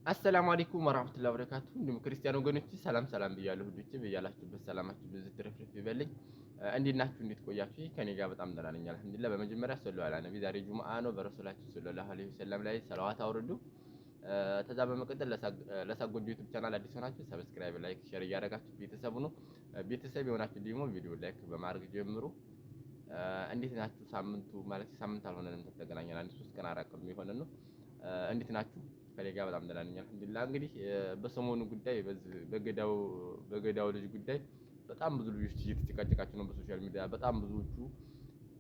አሰላሙ አለይኩም ወራህመቱላሂ ወበረካቱ። እንዲሁም ክርስቲያን ወገኖች ሰላም ሰላም ብያለሁ። ሁሉች በያላችሁበት ሰላማችሁ ብዙ ትርፍርፍ ይበልኝ። እንዴት ናችሁ? እንዴት ቆያችሁ? ከኔ ጋር በጣም ደህና ነኝ አልሐምዱሊላህ። በመጀመሪያ ሰለላሁ ዐላ ነቢ ዛሬ ጁምአ ነው። በረሱላችን ሰለላሁ ዐለይሂ ወሰለም ላይ ሰላዋት አውርዱ። ከዛ በመቀጠል ለሳጎድ ዩቲዩብ ቻናል አዲስ ሆናችሁ ሰብስክራይብ፣ ላይክ፣ ሼር እያደረጋችሁ ቤተሰቡ ነው። ቤተሰብ የሆናችሁ ደግሞ ቪዲዮ ላይክ በማድረግ ጀምሩ። እንዴት ናችሁ? ሳምንቱ ማለት ሳምንት አልሆነንም ተገናኘን። አንድ 3 ቀን 4 ቀን የሚሆነን ነው። እንዴት ናችሁ? ከኔ ጋር በጣም ደህና ነኝ አልሐምዱሊላህ። እንግዲህ በሰሞኑ ጉዳይ በገዳው ልጅ ጉዳይ በጣም ብዙ ልጆች እየተጨቃጨቃችሁ ነው በሶሻል ሚዲያ። በጣም ብዙዎቹ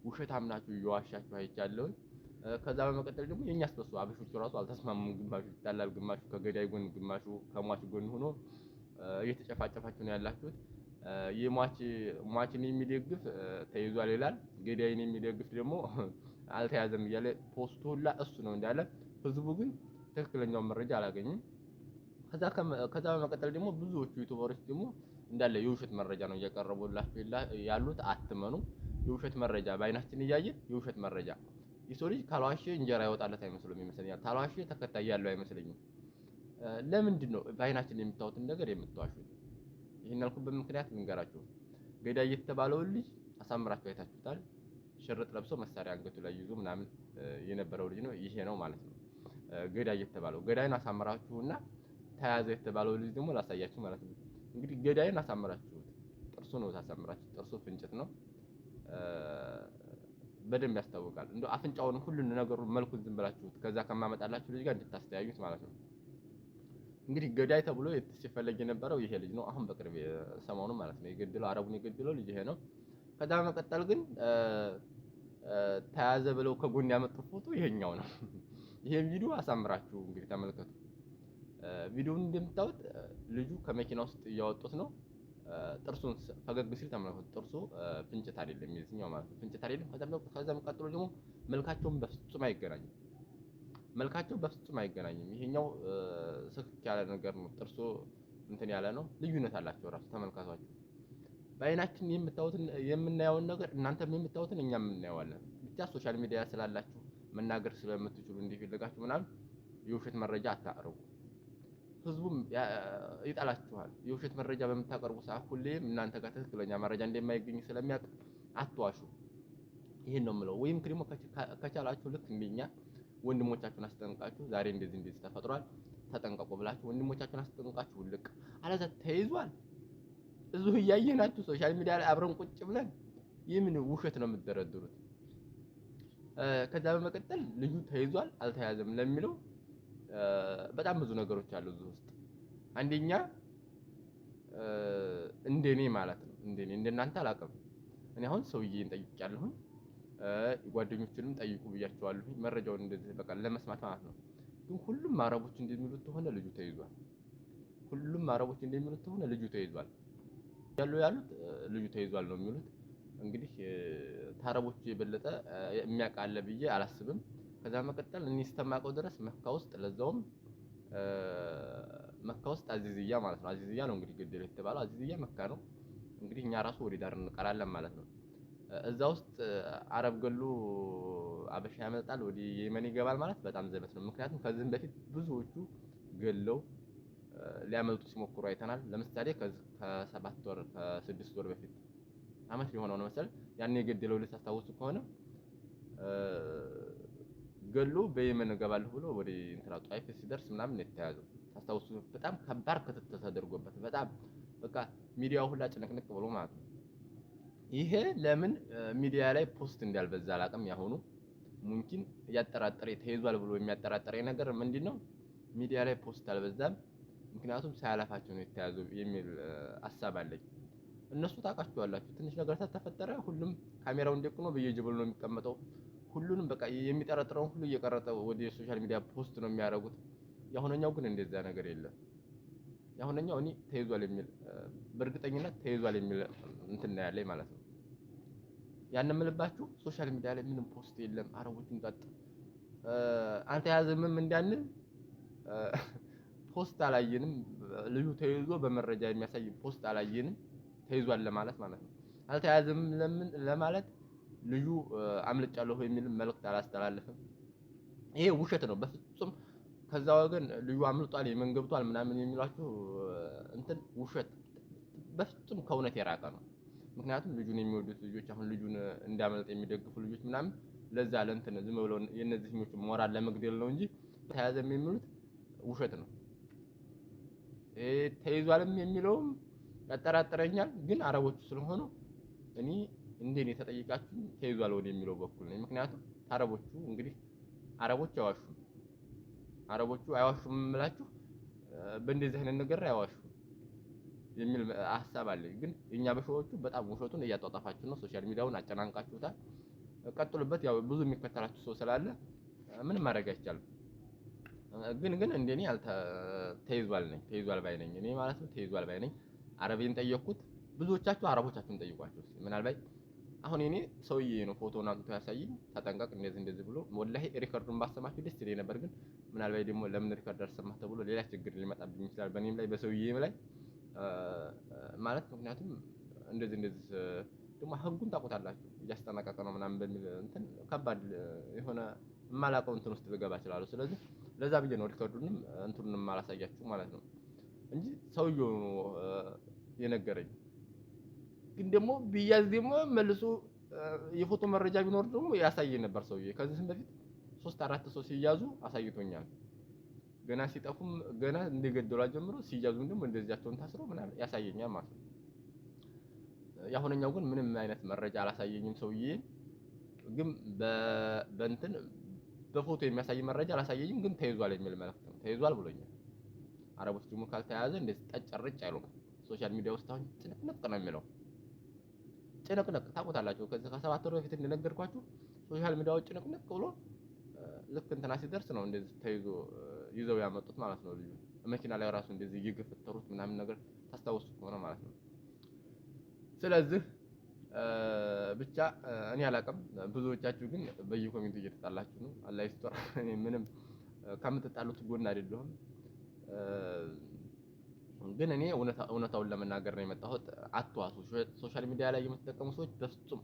ውሸታም ናችሁ እየዋሻችሁ አይቻለሁ። ከዛ በመቀጠል ደግሞ የኛስ በሱ አበሾቹ ራሱ አልተስማሙም። ግማሹ ይጣላል፣ ግማሹ ከገዳይ ጎን፣ ግማሹ ከሟች ጎን ሆኖ እየተጨፋጨፋችሁ ነው ያላችሁት። ሟችን የሚደግፍ ተይዟል ይላል፣ ገዳይን የሚደግፍ ደግሞ አልተያዘም እያለ ፖስቱ ሁላ እሱ ነው እንዳለ። ህዝቡ ግን ትክክለኛውን መረጃ አላገኝም። ከዛ በመቀጠል ደግሞ ብዙዎቹ ዩቲዩበሮች ደግሞ እንዳለ የውሸት መረጃ ነው እያቀረቡላችሁ ያሉት። አትመኑ። የውሸት መረጃ በአይናችን እያየን የውሸት መረጃ። የሰው ልጅ ካልዋሸ እንጀራ ያወጣለት አይመስልም ይመስለኛል። ካልዋሸ ተከታይ ያለው አይመስለኝም። ለምንድን ነው በአይናችን የምታዩትን ነገር የምትዋሹት? ይሄን ያልኩበት ምክንያት ልንገራችሁ። ገዳይ የተባለውን ልጅ አሳምራችሁ አይታችሁታል። ሽርጥ ለብሶ መሳሪያ አንገቱ ላይ ይዞ ምናምን የነበረው ልጅ ነው። ይሄ ነው ማለት ነው ገዳይ የተባለው። ገዳይን አሳምራችሁና ተያዘ የተባለው ልጅ ደግሞ ላሳያችሁ ማለት ነው። እንግዲህ ገዳይን አሳምራችሁት ጥርሱ ነው ታሳምራችሁ። ጥርሱ ፍንጭት ነው፣ በደንብ ያስታውቃል። እንደው አፍንጫውን ሁሉን ነገሩን መልኩን ዝም ብላችሁት ከዛ ከማመጣላችሁ ልጅ ጋር እንድታስተያዩት ማለት ነው። እንግዲህ ገዳይ ተብሎ ሲፈለግ የነበረው ይሄ ልጅ ነው። አሁን በቅርብ ሰሞኑን ማለት ነው የገደለው አረቡን የገደለው ልጅ ይሄ ነው። ከዛ በመቀጠል ግን ተያዘ ብለው ከጎን ያመጡት ፎቶ ይሄኛው ነው። ይሄን ቪዲዮ አሳምራችሁ እንግዲህ ተመልከቱ። ቪዲዮውን እንደምታዩት ልጁ ከመኪና ውስጥ እያወጡት ነው። ጥርሱን ፈገግ ሲል ተመልከቱ። ጥርሱ ፍንጭት አይደለም የዚህኛው ማለት ነው፣ ፍንጭት አይደለም። ከዛም ቀጥሎ ደግሞ መልካቸውን በፍጹም አይገናኝም። መልካቸው በፍጹም አይገናኝም። ይሄኛው ስክክ ያለ ነገር ነው። ጥርሱ እንትን ያለ ነው። ልዩነት አላቸው ራሱ ተመልካቷቸው። በአይናችን የምናየውን ነገር እናንተም የምታዩትን እኛም እናየዋለን። ብቻ ሶሻል ሚዲያ ስላላችሁ መናገር ስለምትችሉ እንዲፈልጋችሁ ምናምን የውሸት መረጃ አታቀርቡ። ህዝቡም ይጠላችኋል። የውሸት መረጃ በምታቀርቡ ሰዓት ሁሌም እናንተ ጋር ትክክለኛ መረጃ እንደማይገኝ ስለሚያውቅ አትዋሹ። ይሄን ነው የምለው። ወይም ደግሞ ከቻላችሁ ልክ እንደኛ ወንድሞቻችሁን አስጠንቅቃችሁ ዛሬ እንደዚህ ተፈጥሯል ተጠንቀቁ ብላችሁ ወንድሞቻችሁን አስጠንቅቃችሁ ልቅ አለዛ ተይዟል እዚሁ እያየናችሁ ሶሻል ሚዲያ ላይ አብረን ቁጭ ብለን የምን ውሸት ነው የምትደረድሩት? ከዛ በመቀጠል ልጁ ተይዟል አልተያዘም ለሚለው በጣም ብዙ ነገሮች አሉ እዚህ ውስጥ። አንደኛ እንደኔ ማለት ነው እንደናንተ አላውቅም። እኔ አሁን ሰውዬን ጠይቄያለሁኝ፣ ጓደኞችንም ጠይቁ ብያቸዋለሁ መረጃውን እንደዚህ በቃ ለመስማት ማለት ነው። ግን ሁሉም አረቦች እንደሚሉት ከሆነ ልጁ ተይዟል። ሁሉም አረቦች እንደሚሉት ከሆነ ልጁ ተይዟል ያሉት ልጁ ተይዟል ነው የሚሉት። እንግዲህ ታረቦች የበለጠ የሚያውቅ አለ ብዬ አላስብም። ከዛ መቀጠል እኔ እስከማውቀው ድረስ መካ ውስጥ ለዛውም መካ ውስጥ አዚዝያ ማለት ነው። አዚዝያ ነው እንግዲህ ገደለ የተባለው አዚዝያ መካ ነው። እንግዲህ እኛ ራሱ ወደ ዳር እንቀራለን ማለት ነው። እዛ ውስጥ አረብ ገሎ አበሻ ያመጣል ወደ የመን ይገባል ማለት በጣም ዘበት ነው። ምክንያቱም ከዚህም በፊት ብዙዎቹ ገለው ሊያመልጡ ሲሞክሩ አይተናል። ለምሳሌ ከ7 ወር ከ6 ወር በፊት አመት ሊሆነው ነው መሰል ያን የገደለው ልጅ ታስታውሱ ከሆነ ገሎ በየመን እገባለሁ ብሎ ወደ እንትና ጧይፍ ሲደርስ ምናምን ነው የተያዘው። ታስታውሱ? በጣም ከባድ ክትትል ተደርጎበት በጣም በቃ ሚዲያው ሁላ ጭንቅንቅ ብሎ ማለት ነው። ይሄ ለምን ሚዲያ ላይ ፖስት እንዳልበዛ አላውቅም። ያሁኑ ሙምኪን እያጠራጠረ ተይዟል ብሎ የሚያጠራጥረኝ ነገር ምንድነው ሚዲያ ላይ ፖስት አልበዛም። ምክንያቱም ሳያላፋቸው ነው የተያዘው የሚል ሐሳብ አለኝ። እነሱ ታውቃቸዋላችሁ፣ ትንሽ ነገር ተፈጠረ ሁሉም ካሜራው እንደቅኖ በየጀበሉ ነው የሚቀመጠው። ሁሉንም በቃ የሚጠረጥረውን ሁሉ እየቀረጠ ወደ ሶሻል ሚዲያ ፖስት ነው የሚያደርጉት። ያሁነኛው ግን እንደዛ ነገር የለም። ያሁነኛው እኔ ተይዟል የሚል በእርግጠኝነት ተይዟል የሚል እንትን ነው ያለኝ ማለት ነው። ያን የምልባችሁ ሶሻል ሚዲያ ላይ ምንም ፖስት የለም። አረቦችን ጠጥ አንተ ያዘምም እንዳንል ፖስት አላየንም። ልጁ ተይዞ በመረጃ የሚያሳይ ፖስት አላየንም። ተይዟል ለማለት ማለት ነው። አልተያዘም ለማለት ልጁ አምልጫለሁ የሚል መልእክት አላስተላለፈም። ይሄ ውሸት ነው። በፍጹም ከዛ ወገን ልጁ አምልጧል የመን ገብቷል ምናምን የሚሏችሁ እንትን ውሸት በፍጹም ከእውነት የራቀ ነው። ምክንያቱም ልጁን የሚወዱት ልጆች አሁን ልጁን እንዲያመልጥ የሚደግፉ ልጆች ምናምን ለዛ ለእንትን ዝም ብለው የእነዚህኞቹ ሞራል ለመግደል ነው እንጂ ተያዘም የሚሉት ውሸት ነው። ተይዟልም የሚለውም ያጠራጥረኛል። ግን አረቦቹ ስለሆኑ እኔ እንደኔ ተጠይቃችሁ ተይዟል ወደ የሚለው በኩል ነኝ። ምክንያቱም አረቦቹ እንግዲህ አረቦች አይዋሹም የምላችሁ በእንደዚህ አይነት ነገር አይዋሹም የሚል ሀሳብ አለኝ። ግን እኛ በሾዎቹ በጣም ውሸቱን እያጧጧፋችሁ ነው። ሶሻል ሚዲያውን አጨናንቃችሁታል። ቀጥሉበት። ያው ብዙ የሚከተላችሁ ሰው ስላለ ምንም ማድረግ አይቻልም። ግን እንደኔ ተይዟል ባይ ነኝ እኔ ማለት ነው። ተይዟል ባይ ነኝ። አረቤን ጠየቅኩት። ብዙዎቻችሁ አረቦቻችሁን ጠይቋቸው ምናልባት አሁን እኔ ሰውዬ ነው ፎቶውን አንጥቶ ያሳየኝ ተጠንቀቅ እንደዚህ ብሎ ወላሂ ሪከርዱን ባሰማችሁ ደስ ይለኝ ነበር። ግን ምናልባት ደግሞ ለምን ሪከርድ አልሰማህ ተብሎ ሌላ ችግር ሊመጣብኝ ይችላል በእኔም ላይ በሰውዬም ላይ ማለት ምክንያቱም እንደዚህ ደግሞ ህጉን ታውቁታላችሁ እያስጠነቀቀ ነው ምናምን በሚል እንትን ከባድ የሆነ የማላውቀው እንትን ውስጥ ልገባ እችላለሁ። ስለዚህ ለዛ ብዬ ነው ሪከርዱንም እንትኑንም አላሳያችሁ ማለት ነው እንጂ ሰውዬው ነው የነገረኝ። ግን ደግሞ ቢያዝ ደግሞ መልሶ የፎቶ መረጃ ቢኖር ደግሞ ያሳየኝ ነበር ሰውዬ። ከዚህም በፊት 3-4 ሰው ሲያዙ አሳይቶኛል። ገና ሲጠፉም ገና እንደገደሏ ጀምሮ ሲያዙም ደግሞ እንደዚያቸውን ታስሮ ምናምን ያሳየኛል ማለት ነው። ያሁነኛው ግን ምንም አይነት መረጃ አላሳየኝም ሰውዬ። ግን በእንትን በፎቶ የሚያሳይ መረጃ አላሳየኝም። ግን ተይዟል የሚል መልእክት ነው ተይዟል ብሎኛል። አረቦች ደግሞ ካልተያዘ እንደዚህ ጠጭርጭ አይሉም። ሶሻል ሚዲያ ውስጥ አሁን ጭንቅንቅ ነው የሚለው ጭንቅንቅ ታውቁታላችሁ። ከዚህ ከ7 ወር በፊት እንደነገርኳችሁ ሶሻል ሚዲያው ጭንቅንቅ ብሎ ልክ እንትና ሲደርስ ነው እንደዚህ ተይዞ ይዘው ያመጡት ማለት ነው። ልጁ መኪና ላይ ራሱ እንደዚህ እየገፈተሩት ምናምን ነገር ታስታውሱ ከሆነ ማለት ነው። ስለዚህ ብቻ እኔ አላውቅም። ብዙዎቻችሁ ግን በየኮሜንቱ እየተጣላችሁ ነው። አላህ ይስጥር። እኔ ምንም ከምትጣሉት ጎን አይደለሁም። ግን እኔ እውነታውን ለመናገር ነው የመጣሁት። አትዋሱ። ሶሻል ሚዲያ ላይ የምትጠቀሙ ሰዎች በፍጹም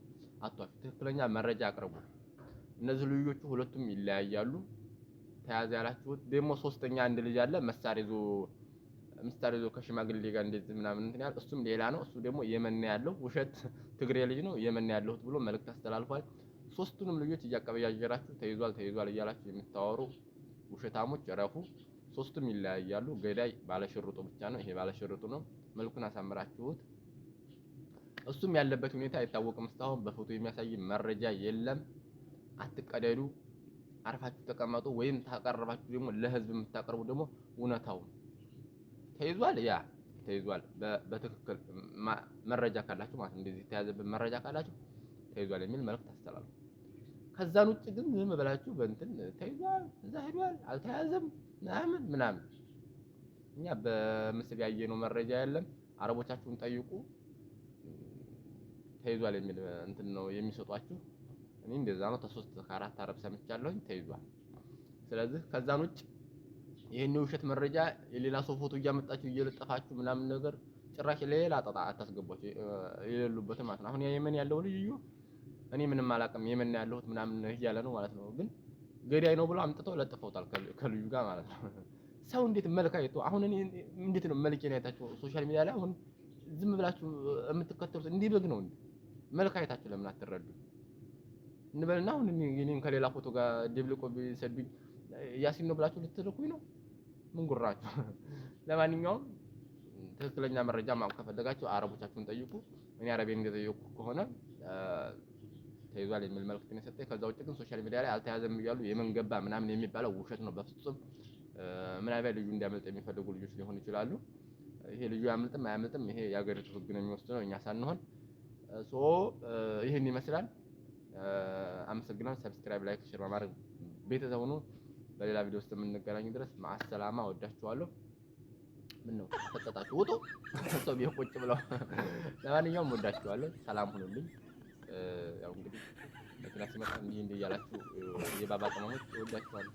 አትዋሱ። ትክክለኛ መረጃ አቅርቡ። እነዚህ ልጆቹ ሁለቱም ይለያያሉ። ተያዘ ያላችሁት ደግሞ ሶስተኛ አንድ ልጅ አለ መሳሪያ ይዞ ከሽማግሌ ጋር እንደዚህ ምናምን እንትን ያለ እሱም ሌላ ነው። እሱ ደግሞ የመን ያለው ውሸት ትግሬ ልጅ ነው የመን ያለሁት ብሎ መልእክት አስተላልፏል። ሶስቱንም ልጆች እያቀበያየራችሁ ተይዟል እያላችሁ የምታወሩ ውሸታሞች እረፉ። ሶስቱም ይለያያሉ። ገዳይ ባለሽርጡ ብቻ ነው። ይሄ ባለሽርጡ ነው። መልኩን አሳምራችሁት እሱም ያለበት ሁኔታ አይታወቅም። እስካሁን በፎቶ የሚያሳይ መረጃ የለም። አትቀደዱ። አርፋችሁ ተቀመጡ። ወይም ታቀርባችሁ ደግሞ ለህዝብ የምታቀርቡ ደግሞ እውነታው ተይዟል በትክክል መረጃ ካላችሁ ማለት እንደዚህ ተያዘበት መረጃ ካላችሁ ተይዟል የሚል መልእክት አስተላልፉ። ከዛን ውጭ ግን ዝም ብላችሁ በእንትን ተይዟል እዛ ሄዷል አልተያዘም ምናምን እኛ በምስል ያየነው መረጃ የለም። አረቦቻችሁን ጠይቁ። ተይዟል የሚል እንትን ነው የሚሰጧችሁ። እኔ እንደዛ ነው ከ3-4 አረብ ሰምቻለሁኝ ተይዟል። ስለዚህ ከዛን ውጭ ይሄን የውሸት መረጃ የሌላ ሰው ፎቶ እያመጣችሁ እየለጠፋችሁ ምናምን ነገር ጭራሽ ሌላ ጣጣ አታስገቧቸው የሌሉበት ማለት ነው። አሁን የመን ያለው ልጅ እኔ ምንም አላውቅም የመን ያለሁት ምናምን እያለ ነው ማለት ነው። ግን ገዳይ ነው ብሎ አምጥተው ለጥፈውታል ከልጁ ጋር ማለት ነው። ሰው እንዴት መልክ አይቶ አሁን እኔ እንዴት ነው መልኬን አይታችሁ ሶሻል ሚዲያ ላይ አሁን ዝም ብላችሁ የምትከተሉት እንዲህ በግ ነው እንዴ? መልክ አይታችሁ ለምን አትረዱ? እንበልና አሁን እኔን ከሌላ ፎቶ ጋር ደብልቆ ቢሰዱኝ ያሲን ነው ብላችሁ ልትልኩኝ ነው? ምን ጉራችሁ? ለማንኛውም ትክክለኛ መረጃ ማወቅ ከፈለጋችሁ አረቦቻችሁን ጠይቁ። እኔ አረቤን እንደጠየቁ ከሆነ ተይዟል የሚል መልእክት ነው የሰጠኝ። ከዛ ውጭ ግን ሶሻል ሚዲያ ላይ አልተያዘም እያሉ የመንገባ ምናምን የሚባለው ውሸት ነው በፍጹም። ምናልባት ልጁ እንዲያመልጥ የሚፈልጉ ልጆች ሊሆኑ ይችላሉ። ይሄ ልጁ ያመልጥም አያመልጥም ይሄ የሀገሪቱ ሕግ ነው የሚወስነው፣ እኛ ሳንሆን። ይሄን ይመስላል። አመሰግናለሁ። ሰብስክራይብ፣ ላይክ፣ ሼር በማድረግ ቤተሰብ ሁኑ። በሌላ ቪዲዮ ውስጥ የምንገናኝ ድረስ ማሰላማ። ወዳችኋለሁ። ምን ነው ተጠጣችሁ ውጡ ሰው ቢሆን ቁጭ ብለው። ለማንኛውም ወዳችኋለሁ። ሰላም ሁኑልኝ። ያው እንግዲህ መኪና ሲመጣ እንዲህ እያላችሁ የባባ ቅመሞች ወዳችኋለሁ።